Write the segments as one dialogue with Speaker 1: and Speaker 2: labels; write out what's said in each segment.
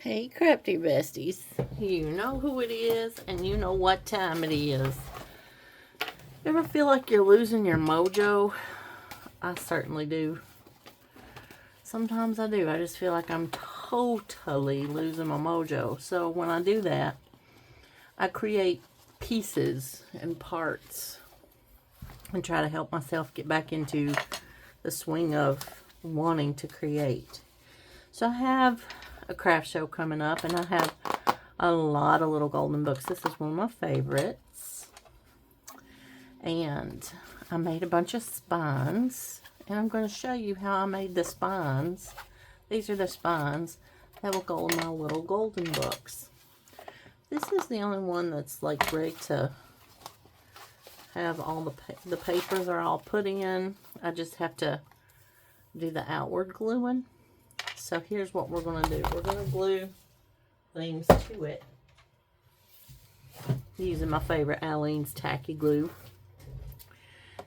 Speaker 1: Hey, crafty besties. You know who it is, and you know what time it is. You ever feel like you're losing your mojo? I certainly do. Sometimes I do. I just feel like I'm totally losing my mojo. So when I do that, I create pieces and parts and try to help myself get back into the swing of wanting to create. So I have a craft show coming up, and I have a lot of little golden books. This is one of my favorites. And I made a bunch of spines, and I'm going to show you how I made the spines. These are the spines that will go in my little golden books. This is the only one that's like ready to have all the papers are all put in. I just have to do the outward gluing. So here's what we're going to do. We're going to glue things to it using my favorite Aleene's tacky glue.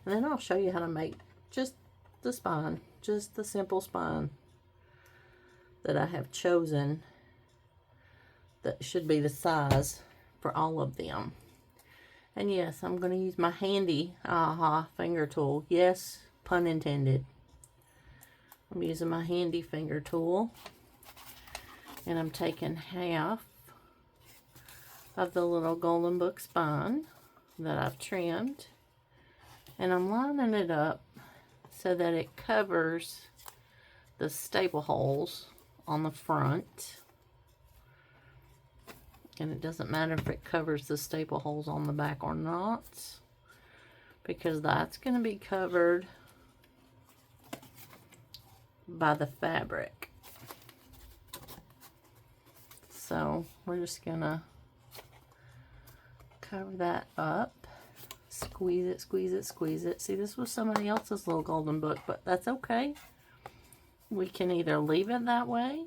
Speaker 1: And then I'll show you how to make just the spine, just the simple spine that I have chosen that should be the size for all of them. And yes, I'm going to use my handy finger tool. Yes, pun intended. I'm using my handy finger tool, and I'm taking half of the little golden book spine that I've trimmed, and I'm lining it up so that it covers the staple holes on the front. And it doesn't matter if it covers the staple holes on the back or not, because that's going to be covered by the fabric. So we're just gonna cover that up, squeeze it, squeeze it, squeeze it. See, this was somebody else's little golden book, but that's okay. We can either leave it that way,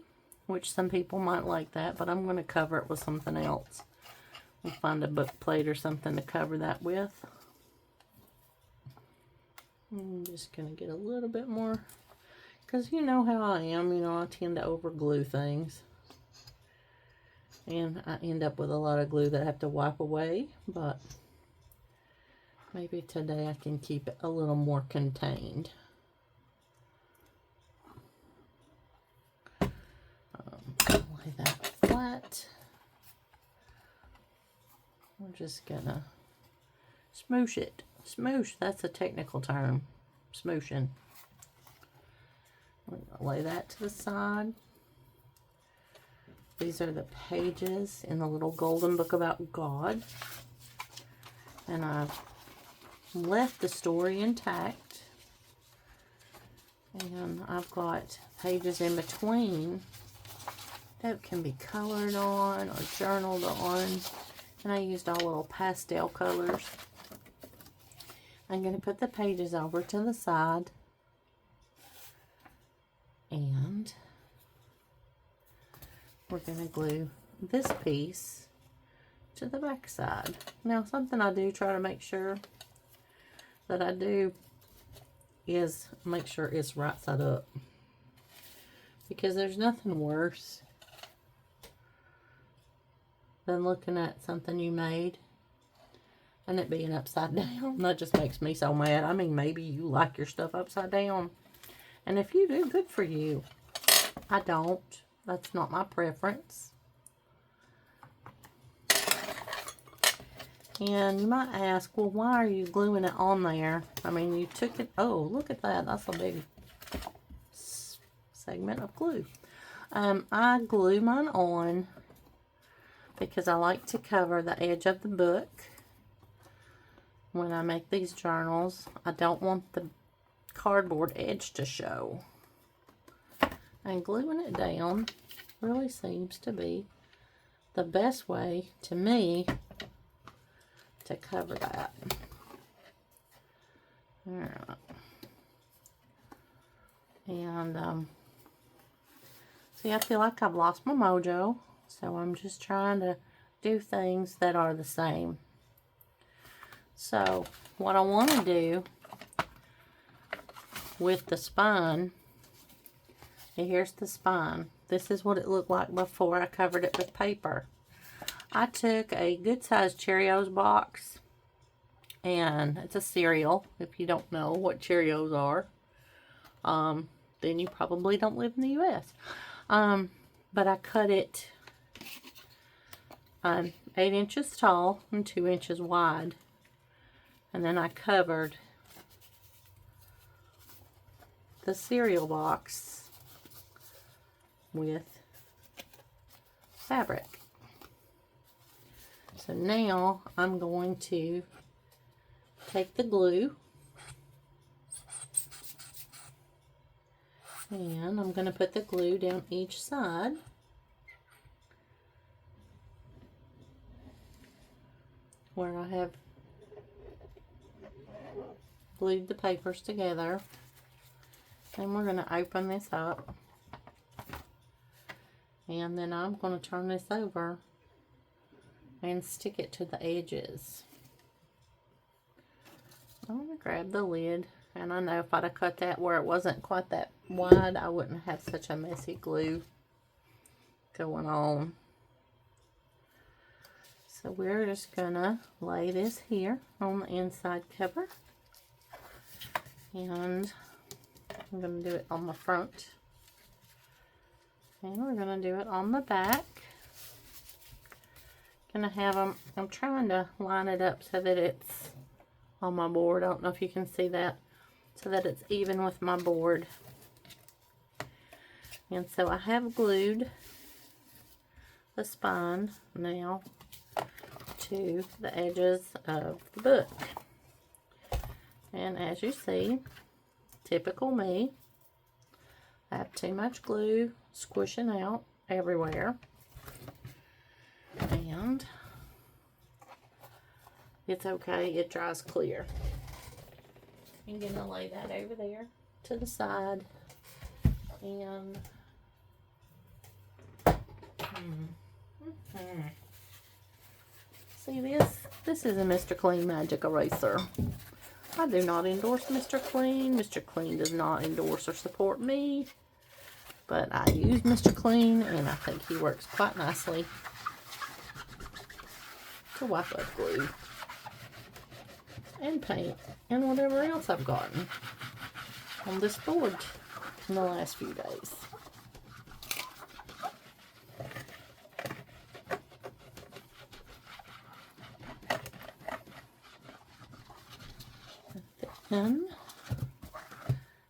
Speaker 1: which some people might like that, but I'm going to cover it with something else. We'll find a book plate or something to cover that with. I'm just going to get a little bit more, because you know how I am, I tend to over glue things. And I end up with a lot of glue that I have to wipe away, but maybe today I can keep it a little more contained. Lay that flat. We're just gonna smoosh it. Smoosh, that's a technical term. Smooshing. Lay that to the side. These are the pages in the little golden book about God. And I've left the story intact. And I've got pages in between that can be colored on or journaled on. And I used all little pastel colors. I'm going to put the pages over to the side. And we're going to glue this piece to the back side. Now, something I do try to make sure that I do is make sure it's right side up. Because there's nothing worse than looking at something you made and it being upside down. That just makes me so mad. I mean, maybe you like your stuff upside down. And if you do, good for you. I don't. That's not my preference. And you might ask, well, why are you gluing it on there? I mean, you took it. Oh, look at that. That's a big segment of glue. I glue mine on because I like to cover the edge of the book when I make these journals. I don't want the cardboard edge to show. And gluing it down really seems to be the best way, to me, to cover that. Alright. And, see, I feel like I've lost my mojo, so I'm just trying to do things that are the same. So, what I want to do with the spine And here's the spine. This is what it looked like before I covered it with paper. I took a good sized Cheerios box, and it's a cereal. If you don't know what Cheerios are, then you probably don't live in the U.S. But I cut it 8 inches tall and 2 inches wide. And then I covered the cereal box with fabric. So now I'm going to take the glue and I'm going to put the glue down each side. Where I have glued the papers together. And we're going to open this up. And then I'm going to turn this over and stick it to the edges. I'm going to grab the lid. And I know if I'd have cut that where it wasn't quite that wide, I wouldn't have such a messy glue going on. So we're just going to lay this here on the inside cover. And I'm going to do it on the front. And we're going to do it on the back. Going to have them, I'm trying to line it up so that it's on my board. I don't know if you can see that. So that it's even with my board. And so I have glued the spine now to the edges of the book. And as you see, typical me, I have too much glue squishing out everywhere. And it's okay, it dries clear. I'm going to lay that over there to the side. And see this? This is a Mr. Clean Magic Eraser. I do not endorse Mr. Clean. Mr. Clean does not endorse or support me. But I use Mr. Clean, and I think he works quite nicely to wipe up glue and paint and whatever else I've gotten on this board in the last few days. Then,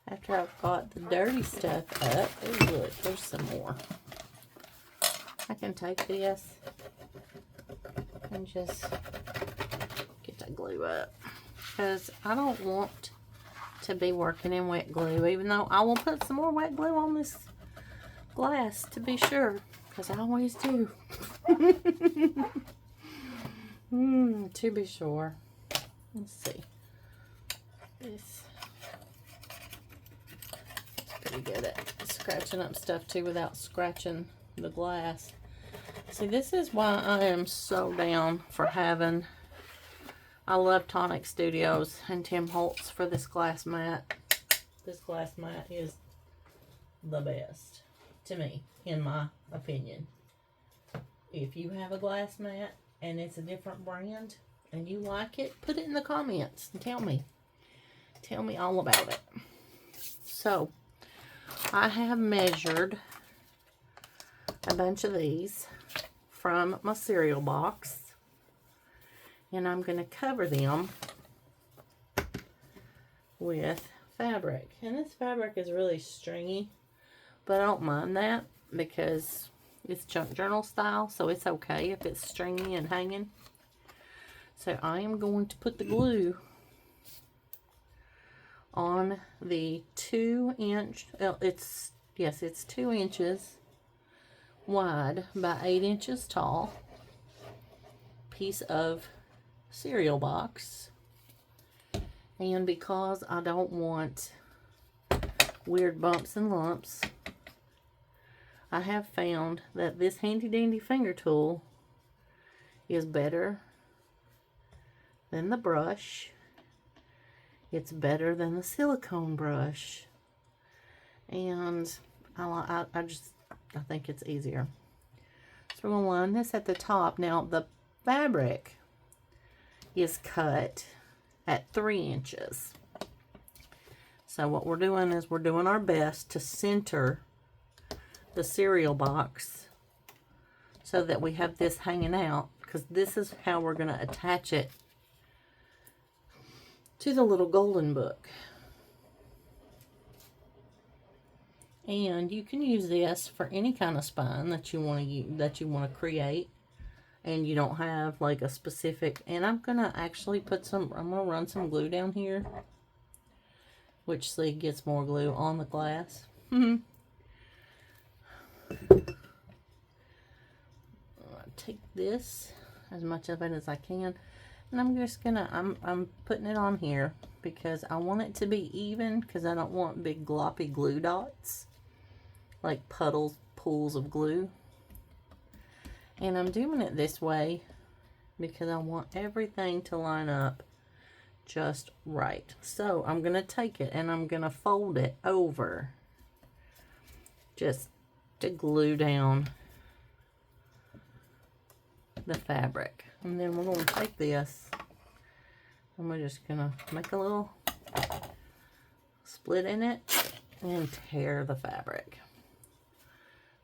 Speaker 1: after I've got the dirty stuff up, oh look, there's some more. I can take this and just get the glue up, because I don't want to be working in wet glue, even though I will put some more wet glue on this glass to be sure, because I always do. To be sure. Let's see. This is pretty good at scratching up stuff too without scratching the glass. See, this is why I am so down for having, I love Tonic Studios and Tim Holtz for this glass mat. This glass mat is the best to me, in my opinion. If you have a glass mat and it's a different brand and you like it, put it in the comments and tell me. Tell me all about it. So, I have measured a bunch of these from my cereal box. And I'm going to cover them with fabric. And this fabric is really stringy, but I don't mind that because it's junk journal style, so it's okay if it's stringy and hanging. So I am going to put the glue on the 2-inch, it's 2 inches wide by 8 inches tall piece of cereal box. And because I don't want weird bumps and lumps, I have found that this handy dandy finger tool is better than the brush. It's better than the silicone brush. And I think it's easier. So we're going to line this at the top. Now the fabric is cut at 3 inches. So what we're doing is we're doing our best to center the cereal box so that we have this hanging out, because this is how we're going to attach it to the little golden book. And you can use this for any kind of spine that you want to create, and you don't have like a specific. And I'm gonna actually I'm gonna run some glue down here, which see gets more glue on the glass. Take this, as much of it as I can, and I'm just gonna I'm putting it on here because I want it to be even, because I don't want big gloppy glue dots like pools of glue. And I'm doing it this way because I want everything to line up just right. So I'm gonna take it and I'm gonna fold it over just to glue down the fabric. And then we're going to take this and we're just going to make a little split in it and tear the fabric.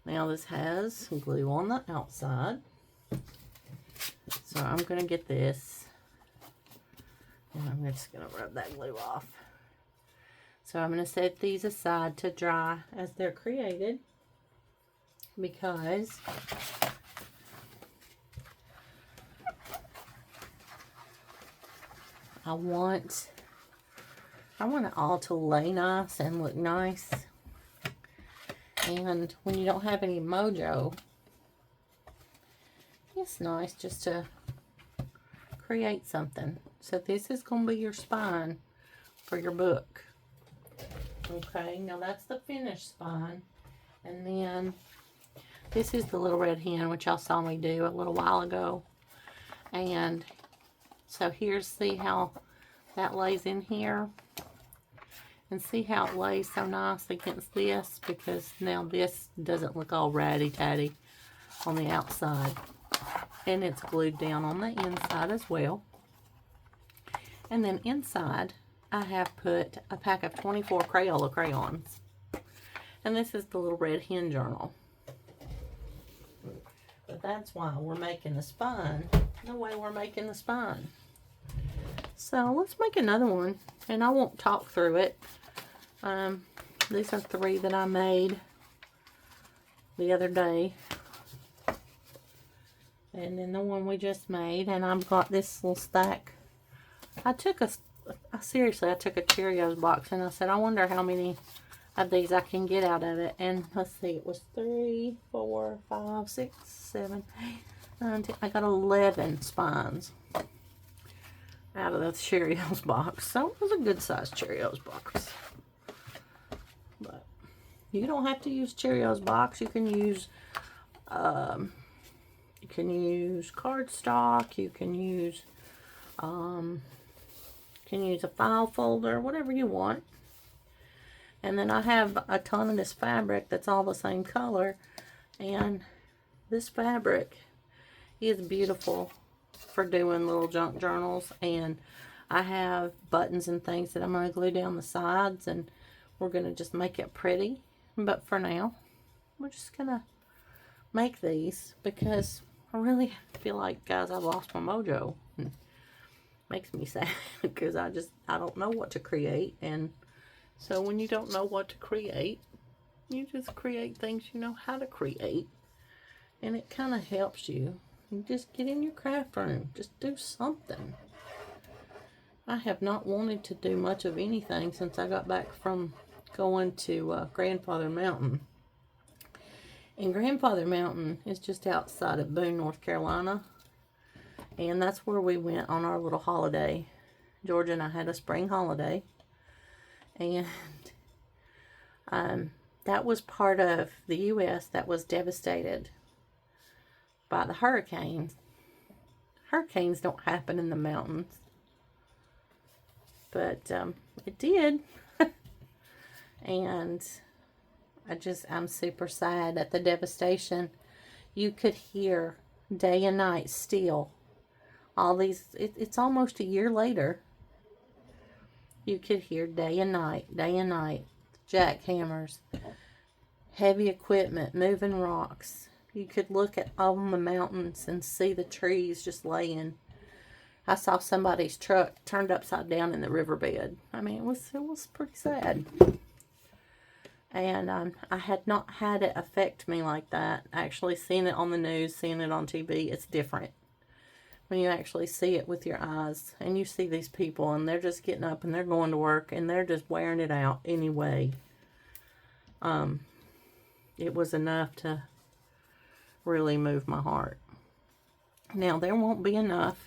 Speaker 1: Now this has glue on the outside, so I'm going to get this and I'm just going to rub that glue off. So I'm going to set these aside to dry as they're created, because I want it all to lay nice and look nice. And when you don't have any Mojo, it's nice just to create something. So this is going to be your spine for your book. Okay, now that's the finished spine. And then this is the little red hen, which y'all saw me do a little while ago. And so see how that lays in here, and see how it lays so nice against this, because now this doesn't look all ratty-tatty on the outside, and it's glued down on the inside as well. And then inside I have put a pack of 24 Crayola crayons, and this is the little red hen journal. But that's why we're making the spine the way we're making the spine. So let's make another one, and I won't talk through it. These are 3 that I made the other day, and then the one we just made. And I've got this little stack. Seriously, I took a Cheerios box and I said, I wonder how many of these I can get out of it. And let's see, it was 3, 4, 5, 6, 7, 8, 9, 10. I got 11 spines out of the Cheerios box. So it was a good sized Cheerios box. But you don't have to use Cheerios box. You can use cardstock. You can use a file folder, whatever you want. And then I have a ton of this fabric that's all the same color, and this fabric is beautiful for doing little junk journals. And I have buttons and things that I'm going to glue down the sides, and we're going to just make it pretty. But for now, we're just going to make these because I really feel like, guys, I've lost my mojo. It makes me sad because I don't know what to create. And so when you don't know what to create, you just create things you know how to create. And it kind of helps you. You just get in your craft room. Just do something. I have not wanted to do much of anything since I got back from going to Grandfather Mountain. And Grandfather Mountain is just outside of Boone, North Carolina. And that's where we went on our little holiday. Georgia and I had a spring holiday. And that was part of the U.S. that was devastated by the hurricanes. Hurricanes don't happen in the mountains. But it did. And I'm super sad at the devastation. You could hear day and night still. All these, it's almost a year later. You could hear day and night, jackhammers, heavy equipment, moving rocks. You could look at on the mountains and see the trees just laying. I saw somebody's truck turned upside down in the riverbed. I mean, it was pretty sad. And I had not had it affect me like that. Actually seeing it on the news, seeing it on TV, it's different. When you actually see it with your eyes and you see these people and they're just getting up and they're going to work and they're just wearing it out anyway. It was enough to really move my heart. Now, there won't be enough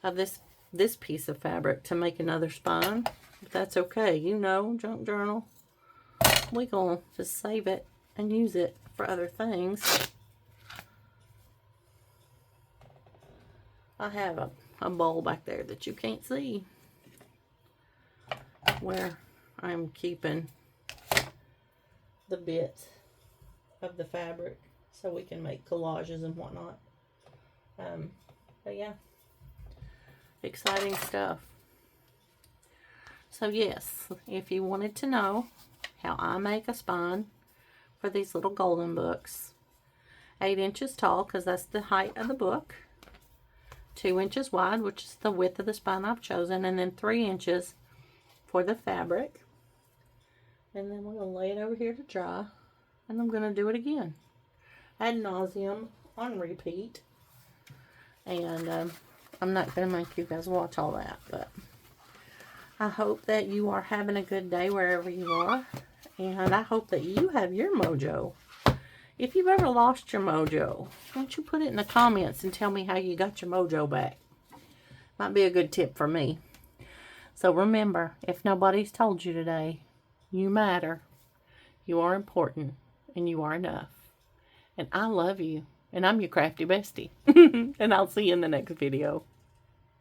Speaker 1: of this piece of fabric to make another spine, but that's okay. You know, junk journal, we're going to just save it and use it for other things. I have a bowl back there that you can't see where I'm keeping the bits of the fabric so we can make collages and whatnot. But yeah, exciting stuff. So yes, if you wanted to know how I make a spine for these little golden books, 8 inches tall, because that's the height of the book, 2 inches wide, which is the width of the spine I've chosen, and then 3 inches for the fabric. And then we're going to lay it over here to dry, and I'm going to do it again ad nauseum on repeat. And I'm not going to make you guys watch all that, but I hope that you are having a good day wherever you are, and I hope that you have your mojo. If you've ever lost your mojo, why don't you put it in the comments and tell me how you got your mojo back. Might be a good tip for me. So remember, if nobody's told you today, you matter, you are important, and you are enough. And I love you, and I'm your crafty bestie. And I'll see you in the next video.